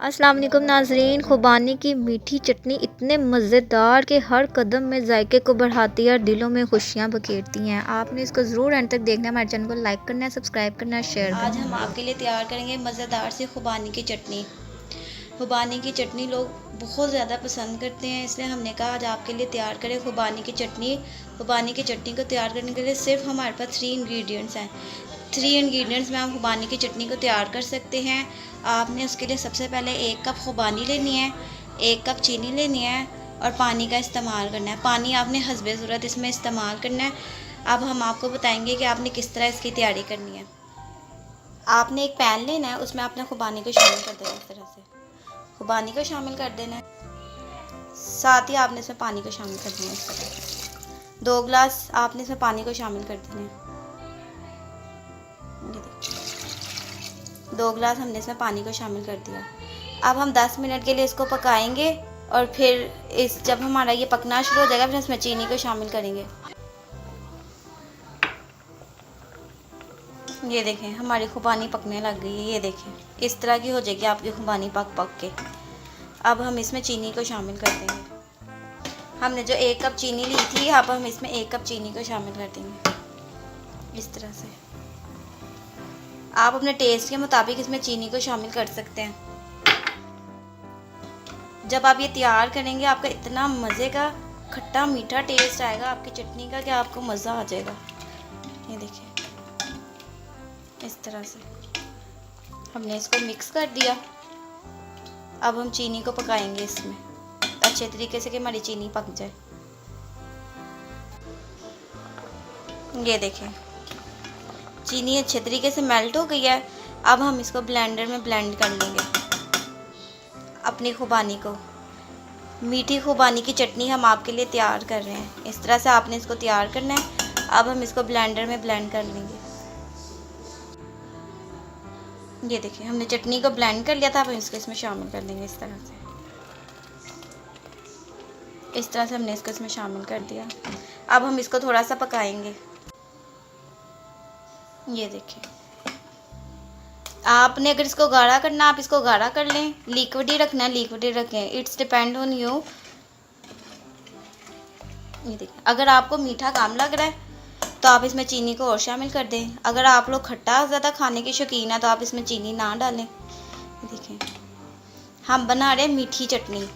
अस्सलाम वालेकुम नाज़रीन। खुबानी की मीठी चटनी इतने मज़ेदार कि हर कदम में जायके को बढ़ाती है और दिलों में खुशियाँ बखेरती हैं। आपने इसको ज़रूर एंड तक देखना है। हमारे चैनल को लाइक करना है, सब्सक्राइब करना है, शेयर करना है। आज हम आपके लिए तैयार करेंगे मज़ेदार सी खुबानी की चटनी। खुबानी की चटनी लोग बहुत ज़्यादा पसंद करते हैं, इसलिए हमने कहा आज आपके लिए तैयार करें खुबानी की चटनी। खुबानी की चटनी को तैयार करने के लिए सिर्फ हमारे पास 3 इंग्रेडिएंट्स हैं। 3 इंग्रेडिएंट्स में हम खुबानी की चटनी को तैयार कर सकते हैं। आपने उसके लिए सबसे पहले 1 कप खुबानी लेनी है, 1 कप चीनी लेनी है और पानी का इस्तेमाल करना है। पानी आपने हस्बे ज़रूरत इसमें इस्तेमाल करना है। अब हम आपको बताएंगे कि आपने किस तरह इसकी तैयारी करनी है। आपने एक पैन लेना है, उसमें आपने खुबानी को शामिल कर देना है। इस तरह से खुबानी को शामिल कर देना है, साथ ही आपने इसमें पानी को शामिल कर देना है। इस तरह से 2 गिलास आपने इसमें पानी को शामिल कर देना है। 2 गिलास हमने इसमें पानी को शामिल कर दिया। अब हम 10 मिनट के लिए इसको पकाएंगे और फिर जब हमारा ये पकना शुरू हो जाएगा फिर इसमें चीनी को शामिल करेंगे। ये देखें हमारी खुबानी पकने लग गई है। ये देखें इस तरह की हो जाएगी आपकी खुबानी पक पक के। अब हम इसमें चीनी को शामिल कर देंगे। हमने जो 1 कप चीनी ली थी, अब हम इसमें 1 कप चीनी को शामिल कर देंगे। इस तरह से आप अपने टेस्ट के मुताबिक इसमें चीनी को शामिल कर सकते हैं। जब आप ये तैयार करेंगे आपका इतना मज़े का खट्टा मीठा टेस्ट आएगा आपकी चटनी का कि आपको मज़ा आ जाएगा। ये देखिए इस तरह से हमने इसको मिक्स कर दिया। अब हम चीनी को पकाएंगे इसमें अच्छे तरीके से कि हमारी चीनी पक जाए। ये देखें चीनी अच्छे तरीके से मेल्ट हो गई है। अब हम इसको ब्लेंडर में ब्लेंड कर लेंगे। अपनी खुबानी को, मीठी खुबानी की चटनी हम आपके लिए तैयार कर रहे हैं। इस तरह से आपने इसको तैयार करना है। अब हम इसको ब्लेंडर में ब्लेंड कर लेंगे। ये देखिए हमने चटनी को ब्लेंड कर लिया था। अब हम इसको इसमें शामिल कर लेंगे। इस तरह से हमने इसको इसमें शामिल कर दिया। अब हम इसको थोड़ा सा पकाएंगे। ये देखिए आपने अगर इसको गाढ़ा करना आप इसको गाढ़ा कर लें, लिक्विड ही रखना है लिक्विड ही रखें, इट्स डिपेंड ऑन यू। ये देखिए अगर आपको मीठा कम लग रहा है तो आप इसमें चीनी को और शामिल कर दें। अगर आप लोग खट्टा ज़्यादा खाने के शौकीन हैं तो आप इसमें चीनी ना डालें। देखें हम बना रहे हैं मीठी चटनी,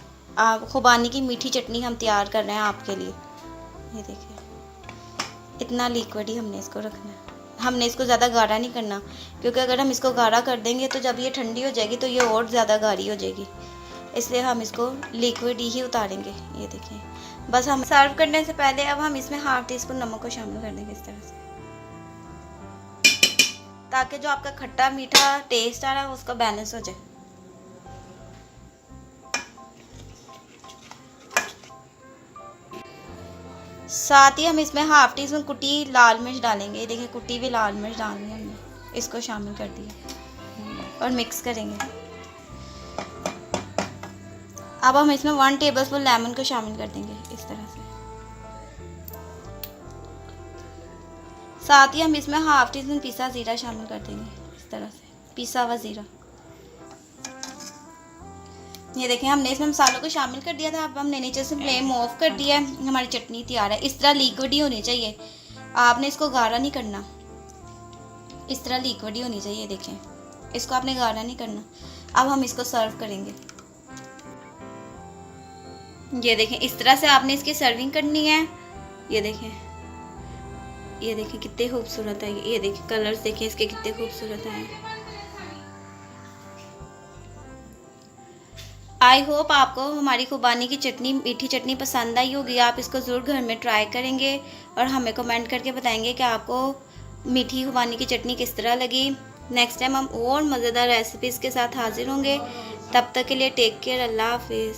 खुबानी की मीठी चटनी हम तैयार कर रहे हैं आपके लिए। ये देखिए इतना लिक्विड ही हमने इसको रखना है। हमने इसको ज़्यादा गाढ़ा नहीं करना, क्योंकि अगर हम इसको गाढ़ा कर देंगे तो जब ये ठंडी हो जाएगी तो ये और ज़्यादा गाढ़ी हो जाएगी, इसलिए हम इसको लिक्विड ही उतारेंगे। ये देखें बस हम सर्व करने से पहले अब हम इसमें ½ टीस्पून नमक को शामिल कर देंगे इस तरह से, ताकि जो आपका खट्टा मीठा टेस्ट आ रहा है उसका बैलेंस हो जाए। साथ ही हम इसमें ½ टीस्पून कुटी लाल मिर्च डालेंगे। ये देखिए कुटी भी लाल मिर्च डालनी है हमने, इसको शामिल कर दिया और मिक्स करेंगे। अब हम इसमें 1 टेबलस्पून लेमन को शामिल कर देंगे इस तरह से। साथ ही हम इसमें ½ टीस्पून पिसा ज़ीरा शामिल कर देंगे इस तरह से, पिसा हुआ ज़ीरा। ये देखें हमने इसमें मसालों को शामिल कर दिया था। अब हमने नीचे से फ्लेम ऑफ कर दिया है। हमारी चटनी तैयार है। इस तरह लिक्विड ही होनी चाहिए, आपने इसको गाढ़ा नहीं करना, इस तरह लिक्विड ही होनी चाहिए। देखें इसको आपने गाढ़ा नहीं करना। अब हम इसको सर्व करेंगे। ये देखें इस तरह से आपने इसकी सर्विंग करनी है। ये देखें कितने खूबसूरत है। ये देखें कलर्स देखें इसके कितने खूबसूरत हैं। आई होप आपको हमारी खुबानी की चटनी मीठी चटनी पसंद आई होगी। आप इसको ज़रूर घर में ट्राई करेंगे और हमें कमेंट करके बताएंगे कि आपको मीठी खुबानी की चटनी किस तरह लगी। नेक्स्ट टाइम हम और मज़ेदार रेसिपीज़ के साथ हाजिर होंगे। तब तक के लिए टेक केयर, अल्लाह हाफिज़।